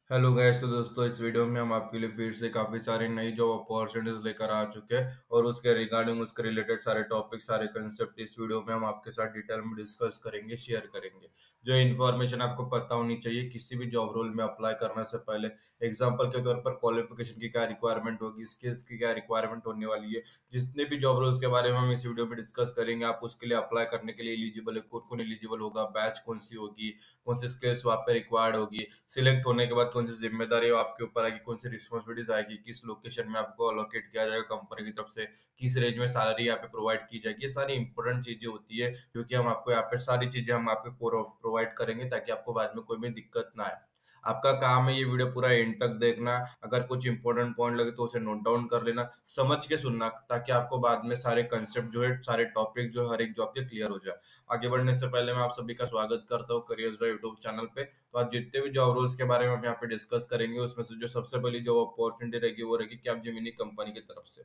Hello guys. तो दोस्तों, इस वीडियो में हम आपके लिए फिर से काफ़ी सारी नई जॉब अपॉर्चुनिटीज लेकर आ चुके हैं और उसके रिगार्डिंग उसके रिलेटेड सारे टॉपिक सारे कंसेप्ट इस वीडियो में हम आपके साथ डिटेल में डिस्कस करेंगे, शेयर करेंगे। जो इन्फॉर्मेशन आपको पता होनी चाहिए किसी भी जॉब रोल में अप्लाई करने से पहले। एग्जाम्पल के तौर पर क्वालिफिकेशन की क्या रिक्वायरमेंट होगी, स्किल्स की क्या रिक्वायरमेंट होने वाली है। जितने भी जॉब रोल्स के बारे में हम इस वीडियो में डिस्कस करेंगे, आप उसके लिए अप्लाई करने के लिए एलिजिबल है, कौन कौन एलिजिबल होगा, बैच कौन सी होगी, कौन सी स्किल्स वहाँ पे रिक्वायर्ड होगी, सिलेक्ट होने के बाद कौन सी जिम्मेदारी आपके ऊपर आएगी, कौन सी रिस्पॉन्सिबिलिटीज आएगी, किस लोकेशन में आपको अलोकेट किया जाएगा कंपनी की तरफ से, किस रेंज में सैलरी यहाँ पे प्रोवाइड की जाएगी। ये सारी इंपॉर्टेंट चीजें होती है क्योंकि हम आपको यहाँ पे सारी चीजें हम आपको प्रोवाइड करेंगे ताकि आपको बाद में कोई भी दिक्कत ना आए। आपका काम है ये वीडियो पूरा एंड तक देखना। अगर कुछ इंपॉर्टेंट पॉइंट लगे तो उसे नोट डाउन कर लेना, समझ के सुनना, ताकि आपको बाद में सारे कंसेप्ट जो है, सारे टॉपिक जो है हर एक जॉब के क्लियर हो जाए। आगे बढ़ने से पहले मैं आप सभी का स्वागत करता हूँ करियर ड्राइव यूट्यूब चैनल पे। तो आज जितने भी जॉब रोल्स के बारे में हम यहाँ पे डिस्कस करेंगे, उसमें से जो सबसे पहली जॉब अपॉर्चुनिटी रहेगी वो रहेगी कैपजेमिनी कंपनी की तरफ से।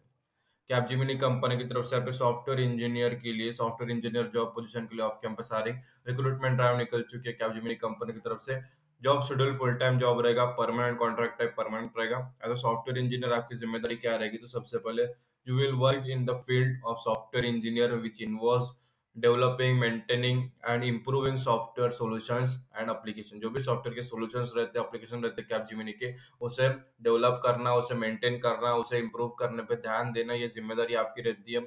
कैपजेमिनी कंपनी की तरफ से यहाँ पे सॉफ्टवेयर इंजीनियर के लिए, सॉफ्टवेयर इंजीनियर जॉब पोजीशन के लिए ऑफ कैंपस आ रही रिक्रूटमेंट ड्राइव निकल चुकी है कैपजेमिनी कंपनी की तरफ से। Job schedule full time job रहेगा, परमानेंट कॉन्ट्रैक्ट टाइप परमानेंट रहेगा। एज अ सॉफ्टवेयर इंजीनियर आपकी जिम्मेदारी क्या रहेगी, तो सबसे पहले you will work in the field of software engineer which involves developing, maintaining and improving software solutions and application. जो भी सॉफ्टवेयर के सॉल्यूशंस रहते हैं, एप्लीकेशन रहते हैं कैपजेमिनी के, उसे डेवलप करना, उसे मेंटेन करना, उसे इम्प्रूव करने पे ध्यान देना, ये जिम्मेदारी आपकी रहती है।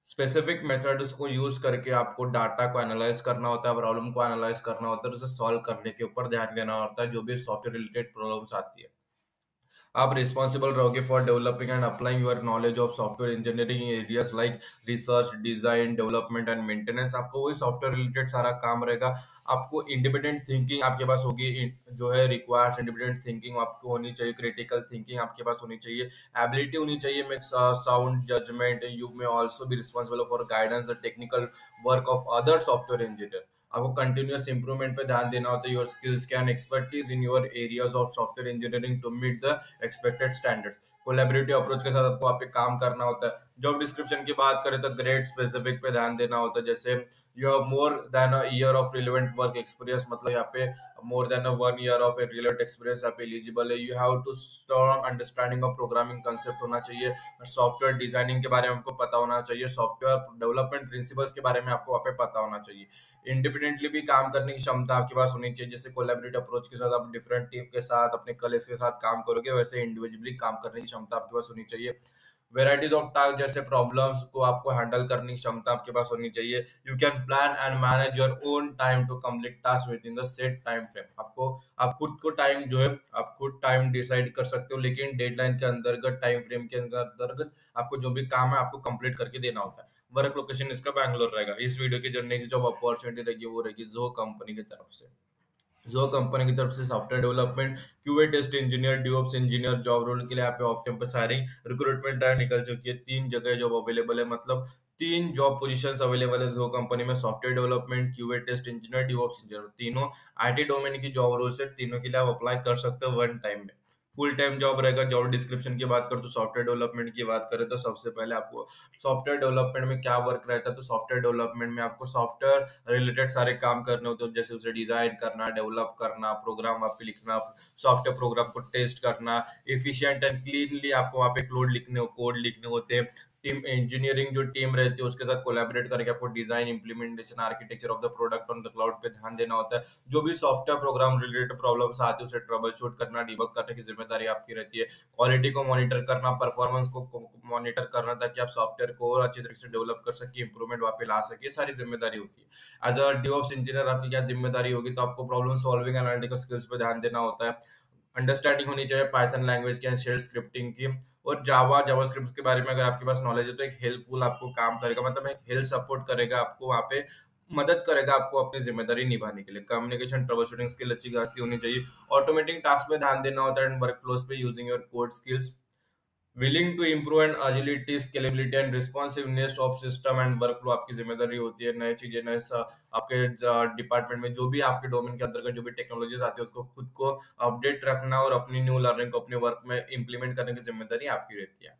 स्पेसिफिक मेथड्स को यूज करके आपको डाटा को एनालाइज करना होता है, प्रॉब्लम को एनालाइज करना होता है, उसे सॉल्व करने के ऊपर ध्यान देना होता है जो भी सॉफ्टवेयर रिलेटेड प्रॉब्लम्स आती है। आप रिस्पॉन्सिबल रहोगे for developing and applying your knowledge of software engineering areas like research, design, development and maintenance. आपको वही सॉफ्टवेयर रिलेटेड सारा काम रहेगा। आपको इंडिपेंडेंट थिंकिंग आपके पास होगी, जो है रिक्वायर्स इंडिपेंडेंट थिंकिंग आपको होनी चाहिए, क्रिटिकल थिंकिंग आपके पास होनी चाहिए, एबिलिटी होनी चाहिए, make sound judgement. You may also be responsible for guidance the technical work of other software engineer. आपको कंटिन्यूअस इंप्रूवमेंट पे ध्यान देना होता है। Your skills can expertise in your areas of software engineering to meet the expected standards. Collaborative approach के साथ आपको आप पे काम करना होता है। जॉब डिस्क्रिप्शन की बात करें तो ग्रेड स्पेसिफिक पे ध्यान देना होता है, जैसे you have more than a year of relevant work experience, मतलब यहाँ पे more than a 1 year of relevant experience यहाँ पे एलिजिबल है। You have to strong understanding of programming concept होना चाहिए, सॉफ्टवेयर डिजाइनिंग के बारे में आपको पता होना चाहिए, सॉफ्टवेयर डेवलपमेंट प्रिंसिपल्स के बारे में आपको वहाँ पे पता होना चाहिए। इंडिपेंडेंटली भी काम करने की क्षमता आपके पास होनी चाहिए, जैसे कोलैबोरेटिव अप्रोच के साथ आप डिफरेंट टीम के साथ अपने कलीग्स के साथ काम करोगे, वैसे इंडिविजुअली काम करने की क्षमता आपके पास होनी चाहिए। वेराइटीज ऑफ टास्क जैसे प्रॉब्लम्स को आपको हैंडल करने की क्षमता आपके पास होनी चाहिए। You can plan and manage your own time to complete task within the set time frame. आपको आप खुद को टाइम जो है, आप खुद टाइम डिसाइड कर सकते हो, लेकिन डेडलाइन के अंतर्गत, टाइम फ्रेम के अंतर्गत आपको जो भी काम है आपको कंप्लीट करके देना होता है। वर्क लोकेशन इसका बैंगलोर रहेगा। इस वीडियो की जो नेक्स्ट जॉब अपॉर्चुनिटी रहेगी वो रहेगी जो कंपनी की तरफ से। जो कंपनी की तरफ से software development, QA test engineer, DevOps engineer job role के लिए यहाँ पे off campus hiring recruitment drive निकल चुकी है। 3 जगह जॉब अवेलेबल है, मतलब 3 जॉब पोजीशंस अवेलेबल है जो कंपनी में, software development, QA test engineer, DevOps engineer. तीनों आईटी डोमेन की जॉब रोल है, तीनों के लिए आप अप्लाई कर सकते हो वन टाइम में। फुल टाइम जॉब रहेगा। जॉब डिस्क्रिप्शन की बात करें तो सॉफ्टवेयर डेवलपमेंट की बात करें तो सबसे पहले आपको सॉफ्टवेयर डेवलपमेंट में क्या वर्क रहता है, तो सॉफ्टवेयर डेवलपमेंट में आपको सॉफ्टवेयर रिलेटेड सारे काम करने होते हैं, जैसे उसे डिजाइन करना, डेवलप करना, प्रोग्राम वहाँ पे लिखना, सॉफ्टवेयर प्रोग्राम को टेस्ट करना, एफिशिएंट एंड क्लीनली आपको वहाँ पे कोड लिखने होते हैं। टीम इंजीनियरिंग जो टीम रहती है उसके साथ कोलैबोरेट करके आपको design, implementation, architecture of the product on the cloud पे ध्यान देना होता है। जो भी सॉफ्टवेयर प्रोग्राम रिलेटेड प्रॉब्लम्स आती है उसे ट्रबल शूट करना, डिबग करने की जिम्मेदारी आपकी रहती है। क्वालिटी को मॉनिटर करना, परफॉर्मेंस को मॉनिटर करना, ताकि आप सॉफ्टवेयर को और अच्छी तरीके से डेवलप कर सके, इंप्रूवमेंट वहाँ पे ला सके, सारी जिम्मेदारी होती है। एज अ DevOps इंजीनियर आपकी क्या जिम्मेदारी होगी, तो आपको प्रॉब्लम सॉल्विंग एनालिटिकल स्किल्स पे ध्यान देना होता है। अंडरस्टैंडिंग होनी चाहिए पाइथन लैंग्वेज की, शेल स्क्रिप्टिंग की, और जावास्क्रिप्ट के बारे में अगर आपके पास नॉलेज है तो एक हेल्पफुल आपको काम करेगा, मतलब एक हेल्प सपोर्ट करेगा आपको, वहाँ पे मदद करेगा आपको अपनी जिम्मेदारी निभाने के लिए। कम्युनिकेशन, ट्रबल शूटिंग स्किल अच्छी खासी होनी चाहिए। ऑटोमेटिंग टास्क पे ध्यान देना होता है एंड वर्क फ्लोज पे using your code skills. Willing to improve and agility, scalability and responsiveness of system and workflow आपकी जिम्मेदारी होती है। नई चीजें, नए आपके डिपार्टमेंट में जो भी आपके डोमेन के अंतर्गत जो भी टेक्नोलॉजीज आती है उसको खुद को अपडेट रखना और अपनी न्यू लर्निंग को अपने वर्क में इंप्लीमेंट करने की जिम्मेदारी आपकी रहती है।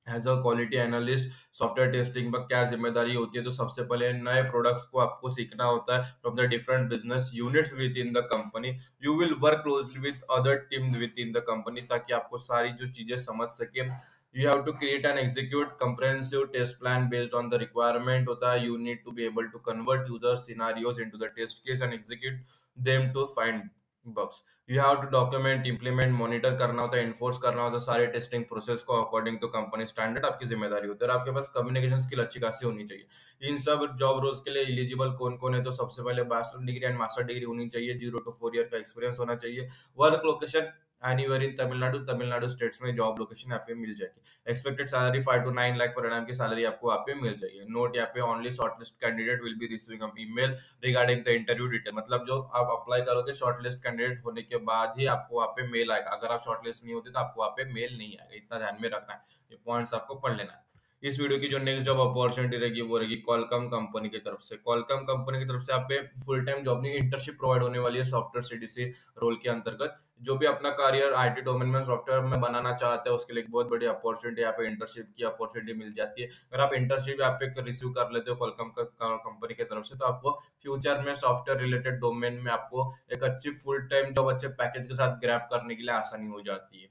As a quality analyst software testing पर क्या जिम्मेदारी होती है, तो सबसे पहले नए प्रोडक्ट्स को आपको सीखना होता है from the different business units within the company. You will work closely with other team within the company, ताकि आपको सारी जो चीजें समझ सके। You have to create and execute comprehensive test plan based on the requirement होता है। You need to be able to convert user scenarios into the test case and execute them to find bugs. You have to document, implement, monitor करना होता है, enforce करना होता है सारे testing process को अकॉर्डिंग टू कंपनी स्टैंडर्ड, आपकी जिम्मेदारी होती है। और आपके पास कम्युनिकेशन स्किल अच्छी खासी होनी चाहिए। इन सब जॉब रोल्स के लिए एलिजिबल कौन कौन है, तो सबसे पहले bachelor degree and master degree होनी चाहिए, 0 to 4 ईयर का एक्सपीरियंस होना चाहिए। Work location anywhere in Tamil Nadu, Tamil Nadu states में जॉब लोकेशन यहाँ पे मिल जाएगी। Expected salary 5 to 9 lakh per annum की सैलरी आपको यहाँ पे मिल जाएगी। नोट यहाँ पे only shortlist candidate will be receiving a email regarding the interview detail, मतलब जो आप अप्लाई करोगे शॉर्टलिस्ट कैंडिडेट होने के बाद ही आपको वहाँ पे मेल आएगा। अगर आप शॉर्टलिस्ट नहीं होते तो आपको वहाँ पे मेल नहीं आएगा, इतना ध्यान में रखना है, ये पॉइंट्स आपको पढ़ लेना है। इस वीडियो की जो नेक्स्ट जॉब अपॉर्चुनिटी रहेगी वो रहेगी कॉलकम कंपनी की तरफ से। कॉलकम कंपनी की तरफ से आप पे फुल टाइम जॉब नहीं, इंटर्नशिप प्रोवाइड होने वाली है सॉफ्टवेयर सीडीसी रोल के अंतर्गत। जो भी अपना करियर आईटी डोमेन में सॉफ्टवेयर में बनाना चाहते हैं उसके लिए एक बहुत बड़ी अपॉर्चुनिटी यहाँ पे इंटर्नशिप की अपॉर्चुनिटी मिल जाती है। अगर आप इंटर्नशिप यहाँ पे रिसीव कर लेते हो कॉलकम कंपनी की तरफ से, तो आपको फ्यूचर में सॉफ्टवेयर रिलेटेड डोमेन में आपको एक अच्छी फुल टाइम जॉब अच्छे पैकेज के साथ ग्रैब करने के लिए आसानी हो जाती है,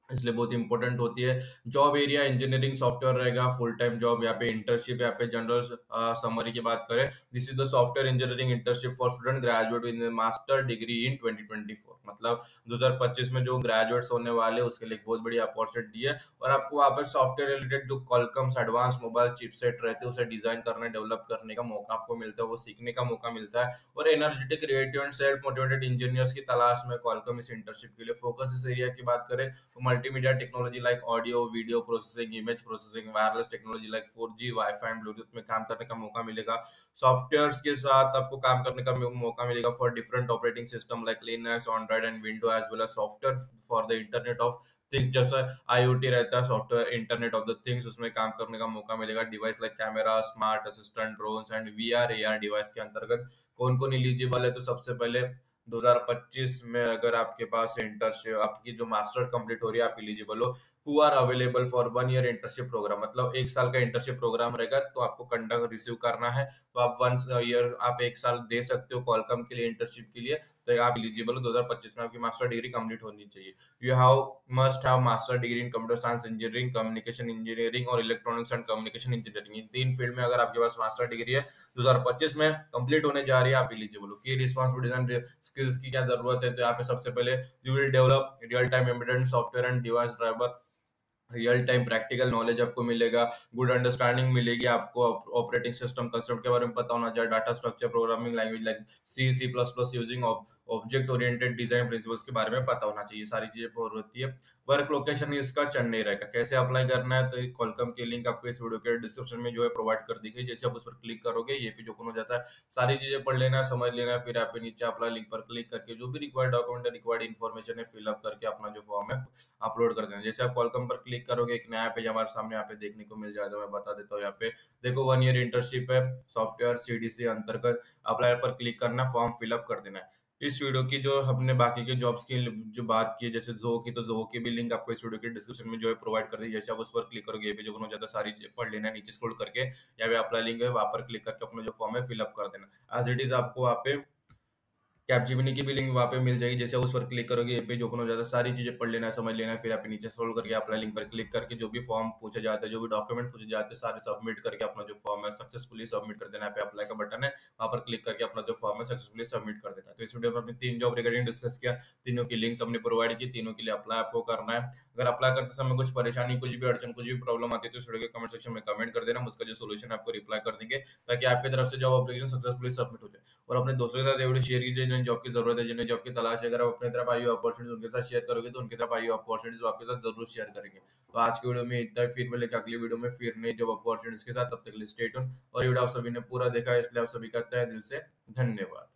इसलिए बहुत इंपॉर्टेंट होती है। जॉब एरिया इंजीनियरिंग सॉफ्टवेयर रहेगा, फुल टाइम जॉब। यहाँ पे इंटर्नशिप, यहाँ पे जनरल समरी की बात करें, this is the software engineering internship for student graduate in master degree इन 2024, मतलब 2025 में जो ग्रेजुएट्स होने वाले उसके लिए एक बहुत बड़ी अपॉर्चुनिटी है। और आपको वहाँ पर सॉफ्टवेयर रिलेटेड जो कॉलकम्स एडवांस मोबाइल चिपसेट रहते हैं उसे डिजाइन करने डेवलप करने का मौका आपको मिलता है, वो सीखने का मौका मिलता है। और energetic, creative and self motivated engineers की तलाश में कॉलकम इस इंटर्नशिप के लिए फोकस। इस एरिया की बात करें तो multimedia technology like audio video processing, image processing, wireless technology like 4G wifi and Bluetooth में काम करने का मौका मिलेगा। सॉफ्टवेयर्स के साथ आपको काम करने का मौका मिलेगा for different operating system like Linux, Android and window, as well as software for the internet of things, जैसा आईओटी रहता है software internet of the things, उसमें काम करने का मौका मिलेगा। Device like camera, smart assistant, drones and VR AR device के अंतर्गत कौन कौन एलिजिबल है, तो सबसे पहले 2025 में अगर आपके पास इंटर्नशिप, आपकी जो मास्टर कंप्लीट हो रही है, आप एलिजिबल हो। Who are available for 1 year internship program, मतलब 1 साल का इंटर्नशिप प्रोग्राम रहेगा, तो आपको कंडक्ट रिसीव करना है, तो आप 1 ईयर आप 1 साल दे सकते हो कॉलकम के लिए इंटर्नशिप के लिए, तो आप एलिजिबल हो। 2025 में आपकी मास्टर डिग्री कंप्लीट होनी चाहिए। You have must have master degree in computer science engineering, communication engineering और electronics and communication engineering, in 3 field में अगर आपके पास मास्टर डिग्री है 2025 में कंप्लीट होने जा रही है, आप एलिजिबल हो। की रिस्पांसिबिलिटीज एंड स्किल्स की क्या जरूरत है, तो यहाँ पे सबसे पहले you will develop real time embedded software and device driver, real time practical knowledge आपको मिलेगा, गुड अंडरस्टैंडिंग मिलेगी आपको, ऑपरेटिंग सिस्टम कंसेप्ट के बारे में पता होना चाहिए, data structure programming language like C++ using object oriented design principles के बारे में पता होना चाहिए, सारी चीजें बहुत होती है। वर्क लोकेशन इसका चेन्नई रहेगा। कैसे अप्लाई करना है, तो कॉलकम की लिंक आपको इस वीडियो के डिस्क्रिप्शन में जो है प्रोवाइड कर दी गई, जैसे आप उस पर क्लिक करोगे ये पेज ओपन हो जाता है, सारी चीजें पढ़ लेना है, समझ लेना है, फिर आप नीचे अप्लाई लिंक पर क्लिक करके जो भी रिक्वायर्ड डॉक्यूमेंट है, रिक्वायर्ड इन्फॉर्मेशन है, फिलअप करके अपना जो फॉर्म है अपलोड कर देना। जैसे आप कॉलकम पर क्लिक करोगे एक नया पेज हमारे सामने यहाँ पे देखने को मिल जाएगा, मैं बता देता हूँ। यहाँ पे देखो 1 ईयर इंटर्नशिप है सॉफ्टवेयर सीडीसी अंतर्गत, अप्लाई पर क्लिक करना, फॉर्म फिलअप कर देना है। इस वीडियो की जो हमने बाकी के जॉब्स की जो बात की है, जैसे जो की, तो जो की भी लिंक आपको इस वीडियो के डिस्क्रिप्शन में जो है प्रोवाइड कर दी, जैसे आप उस पर क्लिक करोगे ये पेज ओपन हो जाता है, सारी चीजें पढ़ लेना है, नीचे स्क्रॉल करके यहाँ पे अप्लाई लिंक है वहां पर क्लिक करके अपना जो फॉर्म है फिलअप कर देना। एज इट इज आपको वहाँ पे कैपजेमिनी की भी लिंक वहाँ पे मिल जाएगी, जैसे उस पर क्लिक करोगे ये पेज ओपन हो जाता है, सारी चीजें पढ़ लेना है, समझ लेना है, फिर आप नीचे स्क्रॉल करके अप्लाई लिंक पर क्लिक करके जो भी फॉर्म पूछे जाते हैं, जो भी डॉक्यूमेंट पूछे जाते हैं, सारे सबमिट करके अपना जो फॉर्म है सक्सेसफुली सबमिट कर देना है। पे अप्लाई का बटन है, वहाँ पर क्लिक करके अपना जो फॉर्म है सक्सेसफुली सबमिट कर देना है। तो इस वीडियो में हमने 3 जॉब रिगार्डिंग डिस्कस किया, तीनों की लिंक्स हमने प्रोवाइड की, तीनों के लिए अप्लाई आपको करना है। अगर अप्लाई करते समय कुछ परेशानी, कुछ भी अड़चन, कुछ भी प्रॉब्लम आती है तो इस वीडियो के कमेंट सेक्शन में कमेंट कर देना, उसका जो सोल्यूशन आपको रिप्लाई कर देंगे, ताकि आपकी तरफ से जॉब एप्लीकेशन सक्सेसफुली सबमिट हो जाए। और अपने दोस्तों के साथ ये वीडियो शेयर कीजिए जिन्हें जॉब की जरूरत है, जिन्हें जॉब की तलाश है। अगर आप अपनी तरफ आई हुई अपॉर्चुनिटीज उनके साथ शेयर करोगे तो उनकी तरफ आई हुई अपॉर्चुनिटीज आपके साथ जरूर शेयर करेंगे। तो आज की वीडियो में इतना ही, फिर मिलेगा अगली वीडियो में फिर नई जॉब अपॉर्चुनिटीज के साथ, तब तक के लिए स्टे ट्यून। और ये वीडियो आप सभी ने पूरा देखा है इसलिए आप सभी का तहे दिल से धन्यवाद।